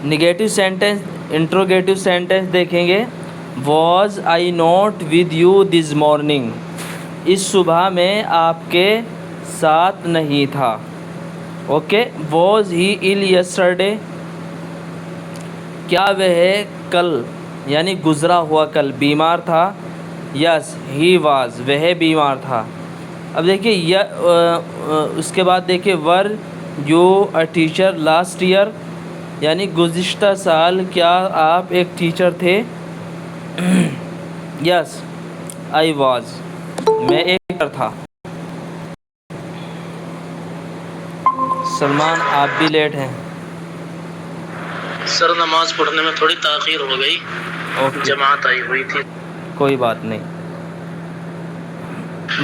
Negative sentence, interrogative sentence देखेंगे। Was I not with you this morning, इस सुबह में आपके साथ नहीं था। Okay. Was he ill yesterday, क्या वह कल यानी गुज़रा हुआ कल बीमार था। यस ही वाज, वह बीमार था। अब देखिए उसके बाद देखिए were you a teacher last year, यानी गुज़िश्ता साल क्या आप एक टीचर थे। यस आई वाज, मैं एक टीचर था। सलमान आप भी लेट हैं। सर नमाज पढ़ने में थोड़ी ताख़ीर हो गई, जमात आई हुई थी। कोई बात नहीं।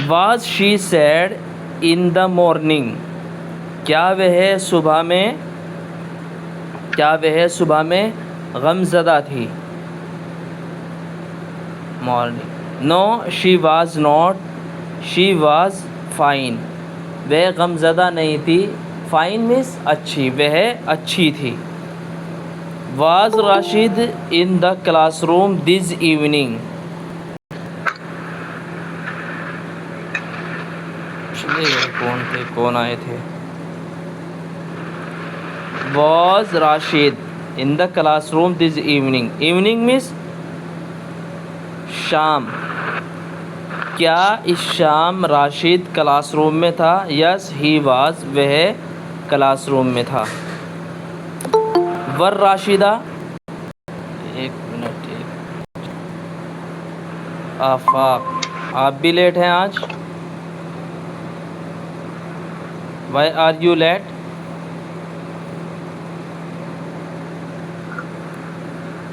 Was she sad in the morning, क्या वह सुबह में गमज़दा थी। Morning. No she was not, she was fine, वह गमज़दा नहीं थी। फाइन मीन्स अच्छी, वह अच्छी थी। Was Rashid in the classroom this evening, कौन आए थे। Was Rashid in the classroom this evening, evening means शाम, क्या इस शाम राशिद क्लासरूम में था। यस ही वाज, वह क्लासरूम में था। वर राशिदा, एक मिनट, आफाक आप भी लेट हैं आज। Why are you late.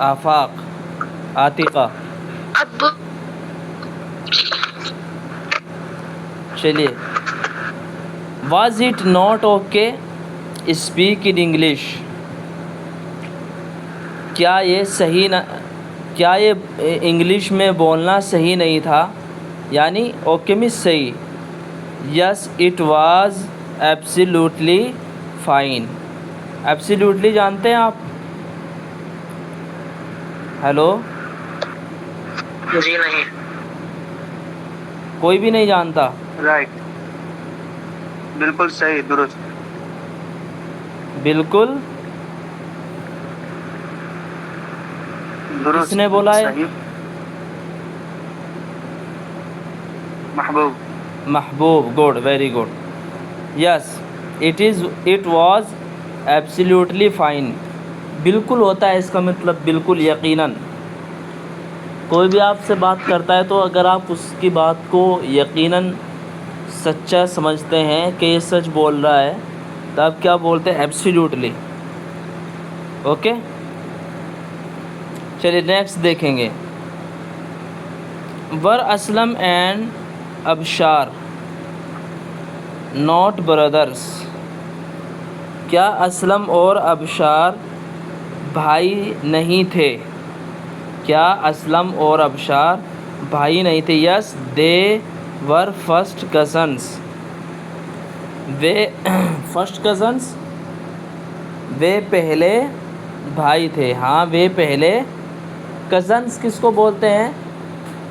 Afaq, Atika, चलिए। Was it not okay speak in English, क्या ये इंग्लिश में बोलना सही नहीं था, यानी ओके मीन्स सही। Yes it was absolutely fine, absolutely जानते हैं आप। हेलो जी नहीं, कोई भी नहीं जानता। राइट, बिल्कुल सही, दुरुस्त, बिल्कुल दुरुस्त, किसने बोला है। सही। महबूब, महबूब, good, very good. Yes it was absolutely fine, बिल्कुल होता है इसका मतलब बिल्कुल, यकीनन। कोई भी आपसे बात करता है तो अगर आप उसकी बात को यकीनन सच्चा समझते हैं कि ये सच बोल रहा है, तो आप क्या बोलते हैं, एब्सोल्युटली। ओके, चलिए नेक्स्ट देखेंगे। वर Aslam and Abshar not brothers, क्या असलम और अबशार भाई नहीं थे। क्या असलम और अबशार भाई नहीं थे। Yes they were first cousins, वे फर्स्ट कज़न्स, वे पहले भाई थे। हाँ वे पहले। कज़न्स किसको बोलते हैं,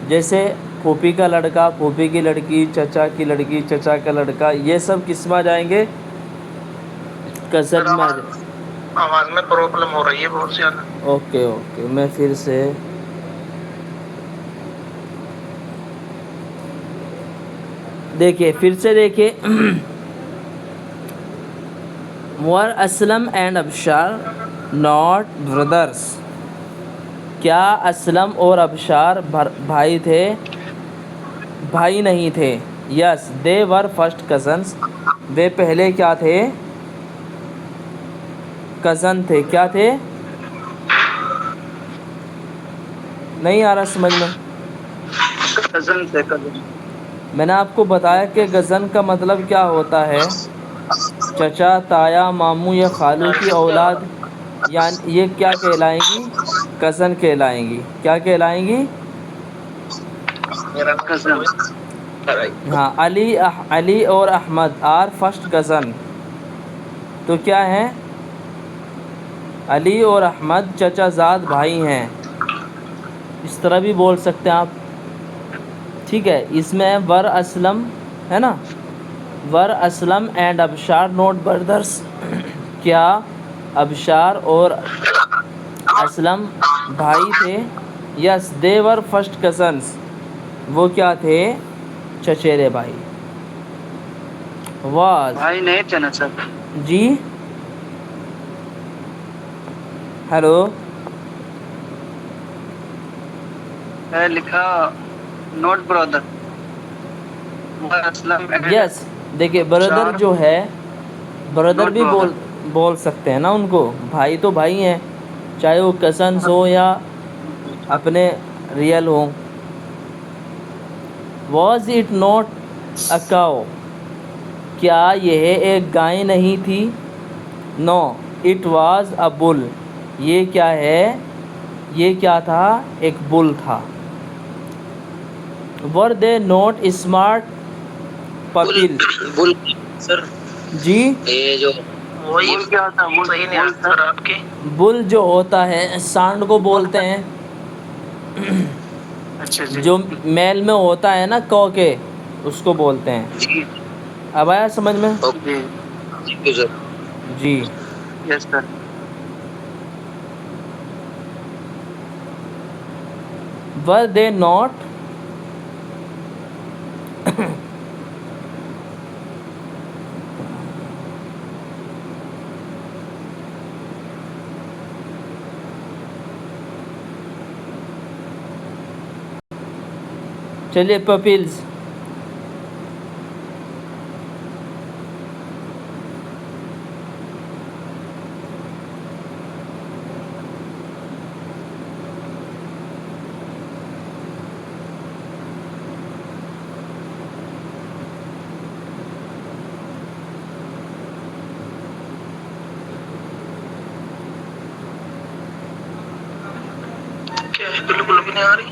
जैसे फूफी का लड़का, फूफी की लड़की, चचा की लड़की, चचा का लड़का, ये सब किस में आ जाएंगे, कज़न में। आवाज़ में प्रॉब्लम हो रही है बहुत ज़्यादा। ओके ओके, मैं फिर से देखिए were Aslam and Abshar not brothers, क्या असलम और अबशार भाई थे, भाई नहीं थे। Yes they were first cousins, वे पहले क्या थे, कज़न थे। क्या थे, नहीं आ रहा समझ में। कज़न थे, कज़न। मैंने आपको बताया कि गज़न का मतलब क्या होता है, चचा, ताया, मामू या खालू की औलाद, यानी ये क्या कहलाएंगी, कज़न कहलाएंगी। क्या कहलाएंगी, मेरा कज़न। हाँ। अली और अहमद आर फर्स्ट कज़न, तो क्या है, अली और अहमद चचाजाद भाई हैं, इस तरह भी बोल सकते हैं आप। ठीक है, इसमें वर असलम है ना, वर Aslam and Abshar not brothers. क्या अबशार और असलम भाई थे? Yes they were first cousins, वो क्या थे? चचेरे भाई। वाज भाई नहीं थे ना सर। जी, हेलो, है लिखा नोट ब्रदर। असलम यस देखिए ब्रदर जो है, ब्रदर भी बोल सकते हैं ना उनको, भाई तो भाई हैं, चाहे वो कजन्स हो या अपने रियल हो। Was it not a cow, क्या यह एक गाय नहीं थी? No it was a bull, ये क्या है? ये क्या था? एक बुल था। Were they not smart pupil? Bull sir, जी, ये जो वही बुल क्या था? बुल सही नहीं आता सर आपके। बुल जो होता है सांड को बोलते हैं, अच्छा जी। जो मेल में होता है ना कौ के, उसको बोलते हैं। जी अब आया समझ में? जी जी सर। जी। Yes sir. Were they not चलिए पपील्स, क्या है, बिल्कुल भी नहीं आ रही।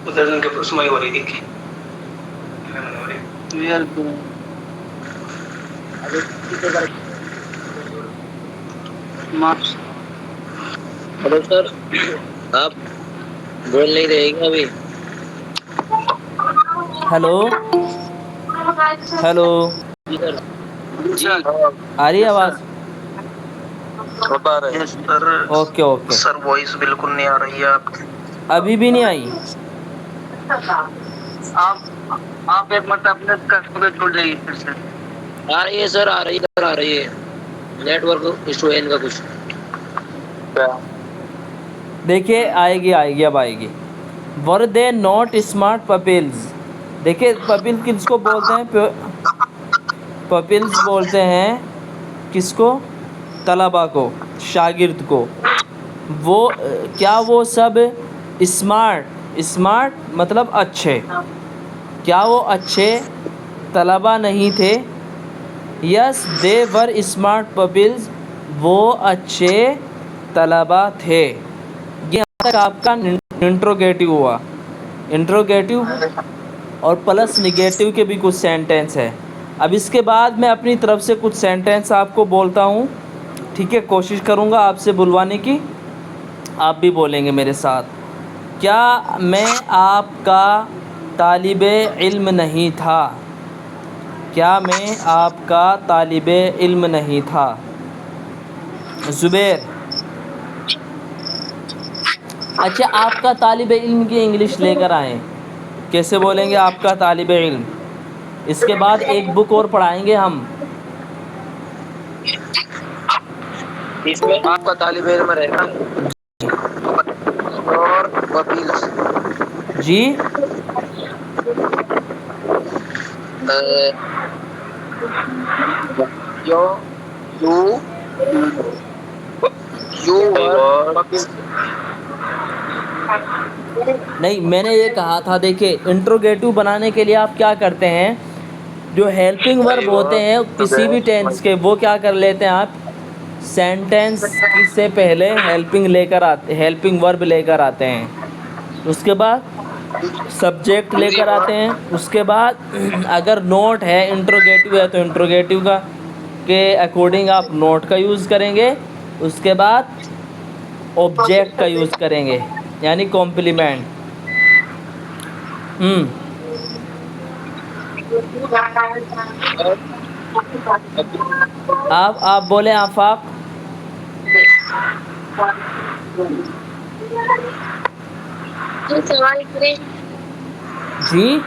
उधर उनके उसमें हो रही थी। Real marks. हेलो सर, आप बोल नहीं रहेंगे अभी। हेलो हेलो, जी सर। जी आ रही है आवाज़? बता रहे हैं sir. Okay okay, sir voice बिल्कुल नहीं आ रही है आपकी। अभी भी नहीं आई? आप एक मिनट अपने करके छोड़ जाइए फिर से। आ रही है सर, आ रही है, आ रही है। नेटवर्क इशू है इनका कुछ। देखिए आएगी आएगी, अब आएगी। वर दे नॉट स्मार्ट पपील्स? देखिए पपील किसको बोलते हैं? पपील्स बोलते हैं किसको? तलबा को, शागिर्द को। वो क्या वो सब स्मार्ट, स्मार्ट मतलब अच्छे, क्या वो अच्छे तलबा नहीं थे? यस दे वर स्मार्ट पपील्स, वो अच्छे तलबा थे। यहाँ तक आपका इंट्रोगेटिव हुआ, इंट्रोगेटिव और प्लस निगेटिव के भी कुछ सेंटेंस है। अब इसके बाद मैं अपनी तरफ से कुछ सेंटेंस आपको बोलता हूँ, ठीक है? कोशिश करूँगा आपसे बुलवाने की, आप भी बोलेंगे मेरे साथ। क्या मैं आपका तालिबे इल्म नहीं था? क्या मैं आपका तालिबे इल्म नहीं था? ज़ुबैर, अच्छा आपका तालिबे इल्म की इंग्लिश लेकर आएँ, कैसे बोलेंगे आपका तालिबे इल्म? इसके बाद एक बुक और पढ़ाएंगे हम। इसमें आपका तालिब इल्म रहेगा और वकील्स। जी, जो यू यू नहीं मैंने ये कहा था, देखिए इंट्रोगेटिव बनाने के लिए आप क्या करते हैं, जो हेल्पिंग वर्ब होते हैं किसी भी टेंस के, वो क्या कर लेते हैं आप, सेंटेंस से पहले हेल्पिंग लेकर आते, हेल्पिंग वर्ब लेकर आते हैं, उसके बाद सब्जेक्ट लेकर आते हैं, उसके बाद अगर नोट है, इंट्रोगेटिव है तो इंट्रोगेटिव का के अकॉर्डिंग आप नोट का यूज़ करेंगे, उसके बाद ऑब्जेक्ट का यूज़ करेंगे यानी कॉम्प्लीमेंट। आप बोले आफाक। सवाल करें। जी,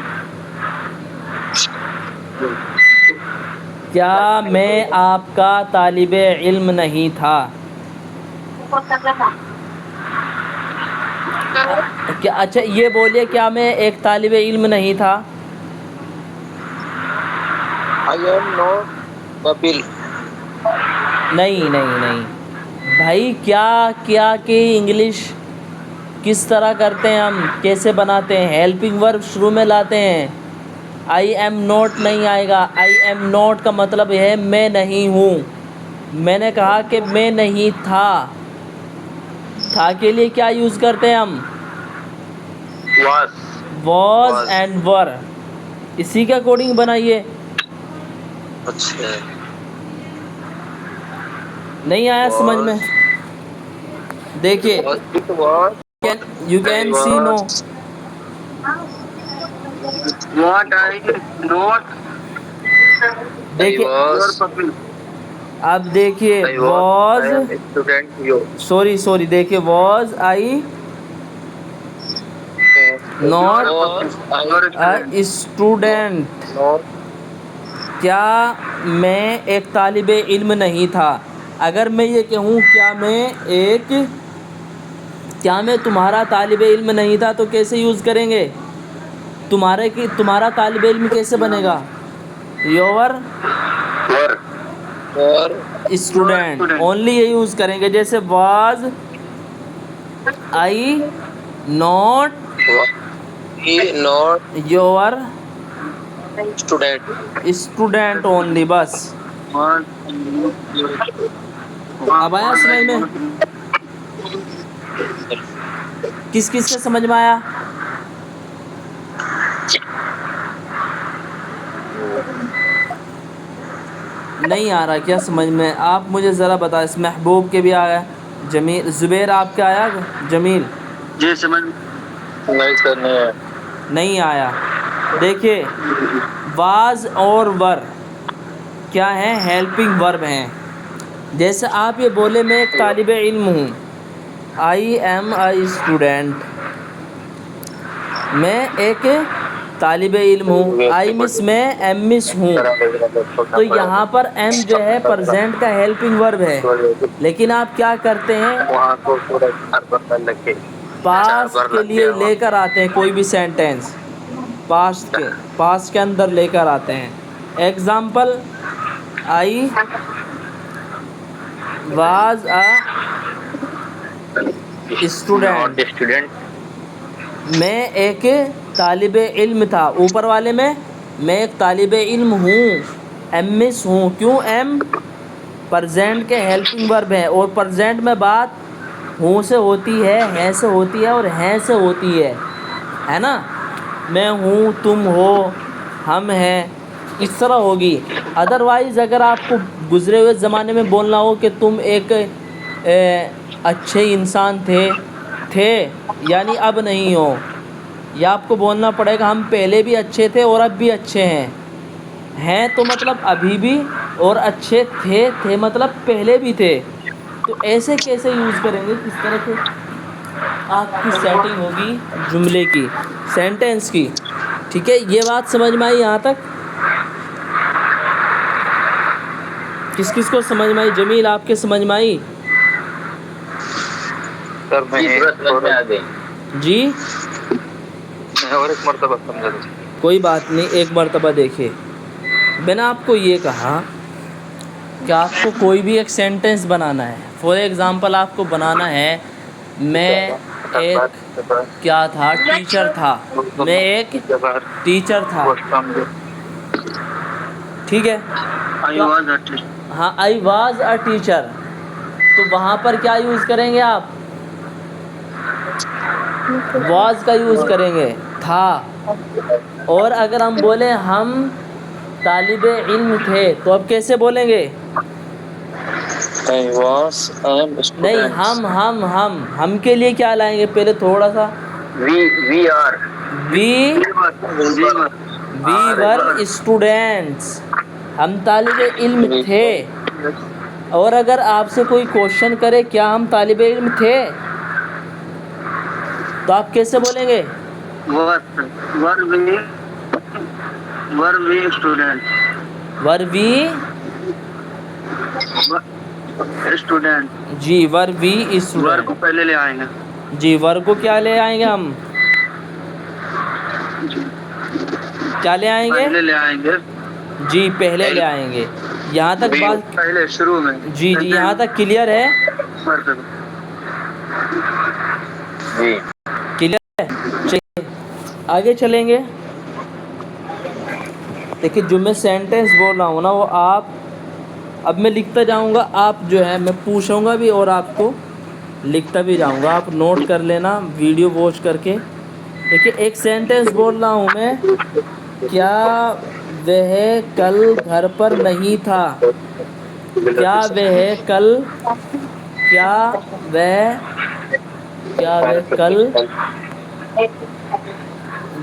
क्या मैं आपका तालिबे इल्म नहीं था? क्या, अच्छा ये बोलिए, क्या मैं एक तालिबे इल्म नहीं था? I am not Kapil. नहीं नहीं नहीं भाई, क्या क्या की इंग्लिश किस तरह करते हैं हम, कैसे बनाते हैं? हेल्पिंग वर्ब शुरू में लाते हैं। आई एम नॉट नहीं आएगा। आई एम नॉट का मतलब है मैं नहीं हूँ। मैंने कहा कि मैं नहीं था। था के लिए क्या यूज़ करते हैं हम? वॉज एंड वर। इसी के अकॉर्डिंग बनाइए। अच्छा, नहीं आया समझ में? देखिए, you can see no. What I not देखिए, your puppy. अब देखिए वॉज, सॉरी देखिए, was I not a student. क्या मैं एक तालिबे इल्म नहीं था? अगर मैं ये कहूँ क्या मैं तुम्हारा तालिबे इल्म नहीं था, तो कैसे यूज़ करेंगे? तुम्हारा तालिबे इल्म कैसे बनेगा? योर और स्टूडेंट। ओनली ये यूज़ करेंगे। जैसे was I not not your student. Student only, बस। अब आया समझ में? किस किस से समझ में आया? नहीं आ रहा क्या समझ में? आप मुझे ज़रा बता। इस महबूब के भी आया, जमील, ज़ुबैर आपका आया, जमील? जी समझ नहीं सर, नहीं है। नहीं आया। देखिए, वाज और वर क्या है? हेल्पिंग वर्ब हैं। जैसे आप ये बोले मैं एक तालिबे इल्म हूँ, आई एम आई स्टूडेंट। मैं एक तालिबे इल्म हूँ। आई मिस मैं एम मिस हूँ। तो यहाँ पर एम जो है प्रेजेंट का हेल्पिंग वर्ब है, लेकिन आप क्या करते हैं? पास्ट के लिए लेकर आते हैं कोई भी सेंटेंस, पास्ट के अंदर लेकर आते हैं। Example, I was a student. मैं एक तालिबे इल्म था। ऊपर वाले में मैं एक तालिबे इल्म हूँ, एम मिस हूँ। क्यों? एम प्रेजेंट के हेल्पिंग वर्ब है, और प्रेजेंट में बात हूँ से होती है से होती है और हैं से होती है ना? मैं हूँ, तुम हो, हम हैं, इस तरह होगी। अदरवाइज़ अगर आपको गुज़रे हुए ज़माने में बोलना हो कि तुम एक अच्छे इंसान थे यानी अब नहीं हो, या आपको बोलना पड़ेगा हम पहले भी अच्छे थे और अब भी अच्छे हैं तो मतलब अभी भी, और अच्छे थे मतलब पहले भी थे। तो ऐसे कैसे यूज़ करेंगे? किस तरह से आपकी सेटिंग होगी जुमले की, सेंटेंस की? ठीक है, ये बात समझ में आई यहाँ तक? किस किस को समझ में आई? जमील, आपके समझ में आई? सर मैं जी, और एक मर्तबा समझा दो। कोई बात नहीं, एक मर्तबा देखिए। मैंने आपको ये कहा कि आपको कोई भी एक सेंटेंस बनाना है। फॉर एग्ज़ाम्पल आपको बनाना है, मैं एक क्या था? टीचर था। मैं एक टीचर था। ठीक है? हाँ, आई वाज अ टीचर। तो वहाँ पर क्या यूज़ करेंगे आप? वाज का यूज़ करेंगे, था। और अगर हम बोले हम तालिबे इल्म थे, तो अब कैसे बोलेंगे? I was am नहीं, students. हम के लिए क्या लाएंगे पहले थोड़ा सा? We are we we were students, हम तालिबे इल्म थे। और अगर आपसे कोई क्वेश्चन करे क्या हम तालिबे इल्म थे, तो आप कैसे बोलेंगे? Were we student were we student जी, वर वी वर स्टूडेंट को पहले ले आएंगे। जी। वर को क्या ले आएंगे हम? क्या ले आएंगे? पहले ले आएंगे। जी, पहले ले आएंगे। यहाँ तक बात पहले शुरू में। जी, यहाँ तक क्लियर है? जी। क्लियर है? चलिए आगे चलेंगे। देखिए, जो मैं सेंटेंस बोल रहा हूँ ना, वो आप, अब मैं लिखता जाऊँगा, आप जो है मैं पूछूँगा भी और आपको लिखता भी जाऊँगा, आप नोट कर लेना वीडियो वॉच करके। देखिए, एक सेंटेंस बोल रहा हूँ मैं, क्या वह कल घर पर नहीं था? क्या वह कल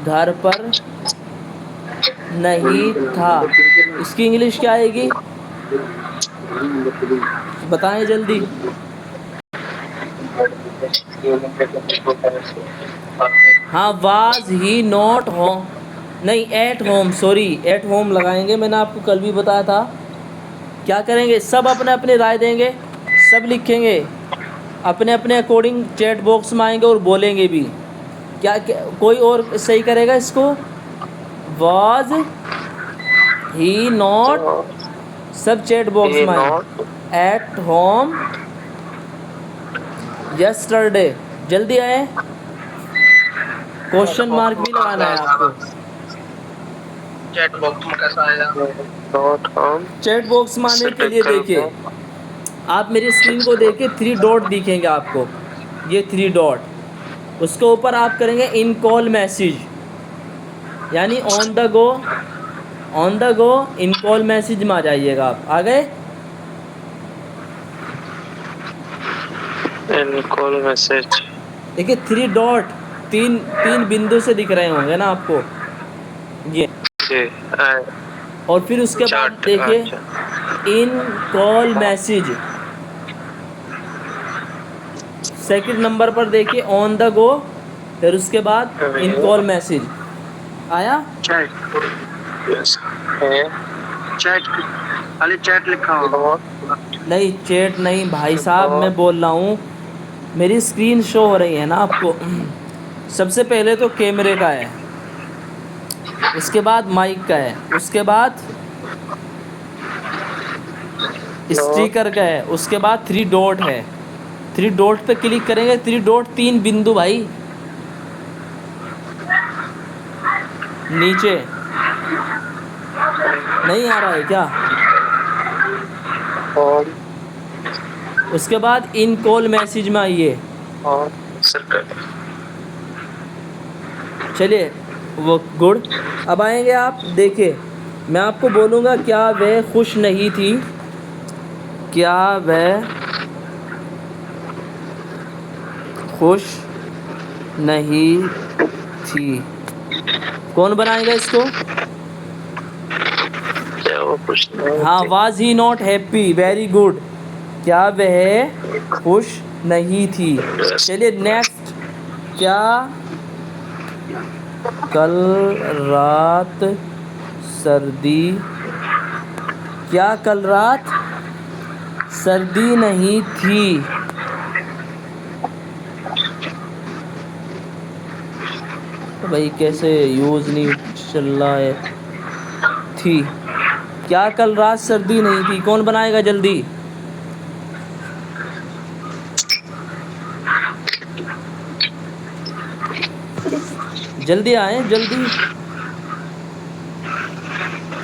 घर पर नहीं था? इसकी इंग्लिश क्या आएगी? बताएं जल्दी। हाँ, वाज ही नॉट होम, नहीं at home, sorry at home लगाएंगे। मैंने आपको कल भी बताया था। क्या करेंगे, सब अपने अपने राय देंगे, सब लिखेंगे अपने अपने अकॉर्डिंग, चैट बॉक्स में आएंगे और बोलेंगे भी। क्या कोई और सही करेगा इसको? वाज ही नॉट, सब चैट बॉक्स में आए। एट होम यस्टरडे, जल्दी आए। क्वेश्चन मार्क भी लगाना है आपको। चैट बॉक्स में कैसा आएगा? चैट बॉक्स में आने के लिए देखिए, आप मेरी स्क्रीन को देखिए, 3 डॉट दिखेंगे आपको, ये 3 डॉट, उसके ऊपर आप करेंगे इन कॉल मैसेज, यानी on the go in call message में आ जाइएगा आप। आ गए? इन कॉल मैसेज, देखिए 3 डॉट, तीन बिंदु से दिख रहे होंगे ना आपको ये। और फिर उसके बाद देखिए इन कॉल मैसेज, सेकंड नंबर पर देखिए ऑन द गो, फिर उसके बाद इन कॉल मैसेज। आया? चैट लिखा होगा। नहीं, चैट नहीं भाई साहब, मैं बोल रहा हूँ, मेरी स्क्रीन शो हो रही है ना आपको। सबसे पहले तो कैमरे का है, उसके बाद माइक का है, उसके बाद स्पीकर का है, उसके बाद 3 डॉट है। 3 डॉट पे क्लिक करेंगे, 3 डॉट 3 बिंदु भाई नीचे। नहीं आ रहा है क्या? उसके बाद इन कॉल मैसेज में आइए। चलिए, वो गुड। अब आएंगे आप, देखिए मैं आपको बोलूँगा, क्या वह खुश नहीं थी? क्या वह खुश नहीं थी? कौन बनाएगा इसको? हाँ, was he not happy, very good. क्या वह खुश नहीं थी? चलिए नेक्स्ट, क्या कल रात सर्दी, क्या कल रात सर्दी नहीं थी? तो भाई कैसे यूज़ नहीं चल रहा है? थी, क्या कल रात सर्दी नहीं थी? कौन बनाएगा जल्दी? जल्दी आए, जल्दी।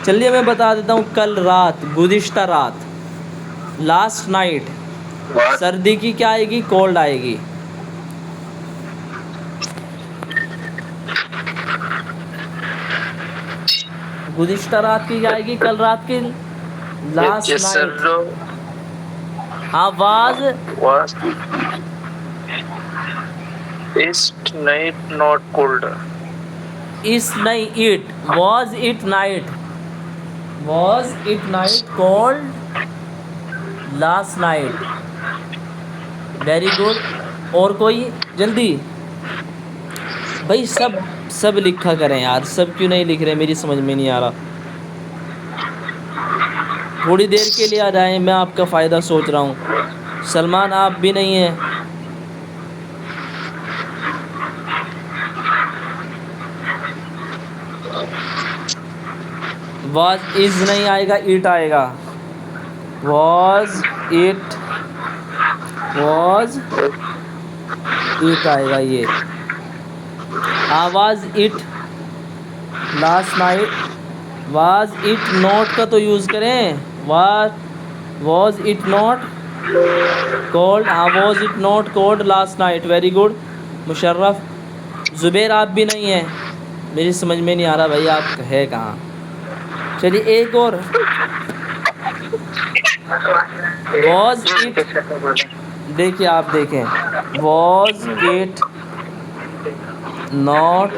चलिए मैं बता देता हूँ, कल रात, गुज़िश्ता रात, लास्ट नाइट। सर्दी की क्या आएगी? कोल्ड आएगी। गुज़िश्ता रात की क्या आएगी? कल रात की लास्ट नाइट। हाँ was Was is night not cold? इस नहीं it was it night cold last night. Very good. और कोई जल्दी भाई, सब लिखा करें यार, सब क्यों नहीं लिख रहे, मेरी समझ में नहीं आ रहा। थोड़ी देर के लिए आ जाएं, मैं आपका फ़ायदा सोच रहा हूँ। सलमान आप भी नहीं हैं। वॉज इज नहीं आएगा, इट आएगा। वॉज इट आएगा ये। आवाज़ it last night. Was it not का तो यूज़ करें। Was it not cold. हाँ was it not cold last night. Very good Musharraf. Zubair आप भी नहीं हैं, मेरी समझ में नहीं आ रहा भाई आप है कहाँ। चलिए एक और। वॉज इट, देखिए आप देखें, was it not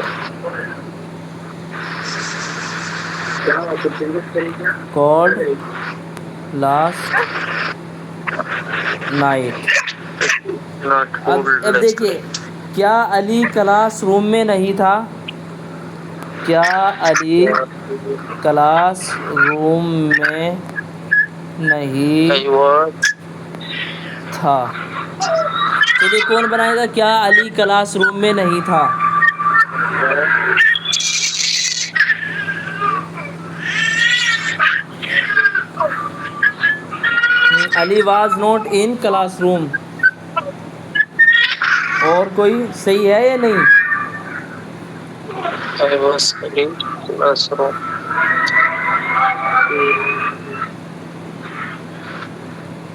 cold last night. Not cold. अब देखिए, क्या अली क्लास रूम में नहीं था? क्या अली क्लास रूम में नहीं I was था? चलिए कौन बनाएगा क्या अली क्लास रूम में नहीं था? Ali was not in classroom. और कोई सही है या नहीं? I was in classroom.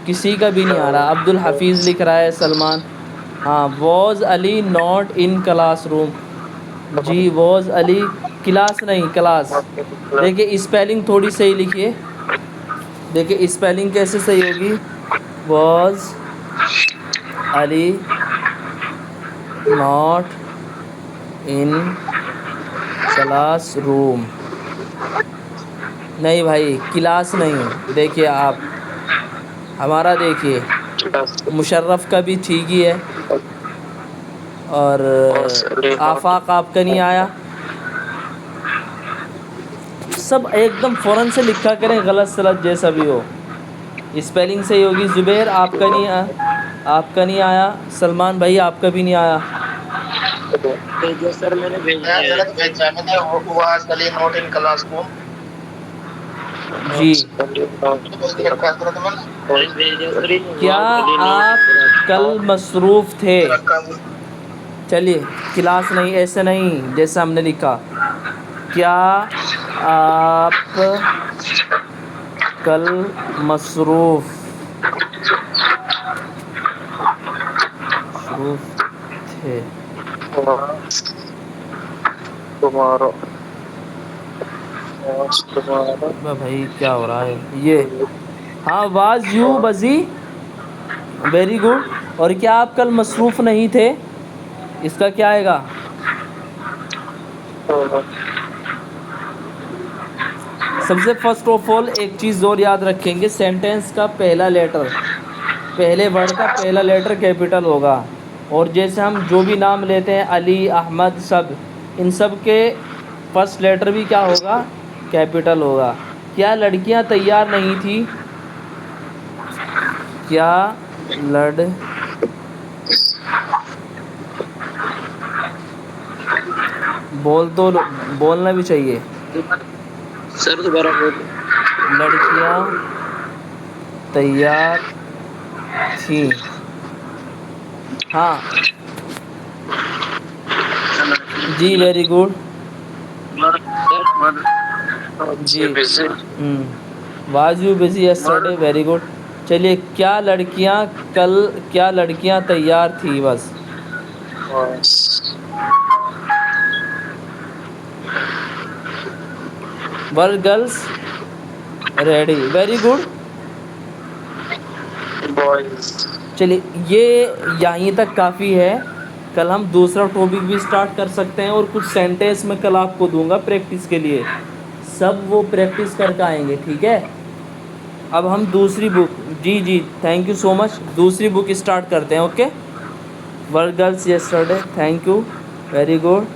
किसी का भी नहीं आ रहा। अब्दुल हफीज़ लिख रहा है, सलमान। हाँ was Ali not in classroom. जी वॉज अली, क्लास नहीं क्लास। देखिए स्पेलिंग थोड़ी सही लिखिए। देखिए स्पेलिंग कैसे सही होगी। Was Ali not in class room. नहीं भाई क्लास नहीं। देखिए आप हमारा देखिए, मुशर्रफ का भी ठीक ही है और आफाक आपका नहीं आया। सब एकदम फ़ौरन से लिखा करें, गलत सलत जैसा भी हो, स्पेलिंग सही होगी। ज़ुबैर आपका नहीं आया। सलमान भाई आपका भी नहीं आया। सर मैंने भेजा है। was Ali not in classroom? जी भेजा सर। क्या आप कल मसरूफ़ थे? चलिए क्लास नहीं, ऐसे नहीं जैसा हमने लिखा। क्या आप कल मसरूफ़ थे? Tomorrow. भाई क्या हो रहा है ये। हाँ वाज यू बजी। Very good. और क्या आप कल मसरूफ़ नहीं थे? इसका क्या आएगा? सबसे फर्स्ट ऑफ ऑल एक चीज़ और याद रखेंगे, सेंटेंस का पहला लेटर, पहले वर्ड का पहला लेटर कैपिटल होगा। और जैसे हम जो भी नाम लेते हैं अली, अहमद, सब, इन सब के फर्स्ट लेटर भी क्या होगा? कैपिटल होगा। क्या लड़कियां तैयार नहीं थी? क्या बोलना भी चाहिए। सर दोबारा बोल। लड़कियां तैयार थी। हाँ जी वेरी गुड जी। Was you busy yesterday. Very good. चलिए क्या लड़कियां तैयार थी? बस were girls ready. Very good. boys. चलिए ये यहीं तक काफ़ी है। कल हम दूसरा टॉपिक भी स्टार्ट कर सकते हैं और कुछ सेंटेंस मैं कल आपको दूंगा प्रैक्टिस के लिए, सब वो प्रैक्टिस करके आएंगे, ठीक है। अब हम दूसरी बुक, जी थैंक यू सो मच, दूसरी बुक स्टार्ट करते हैं। Okay, work girls yesterday, thank you, very good.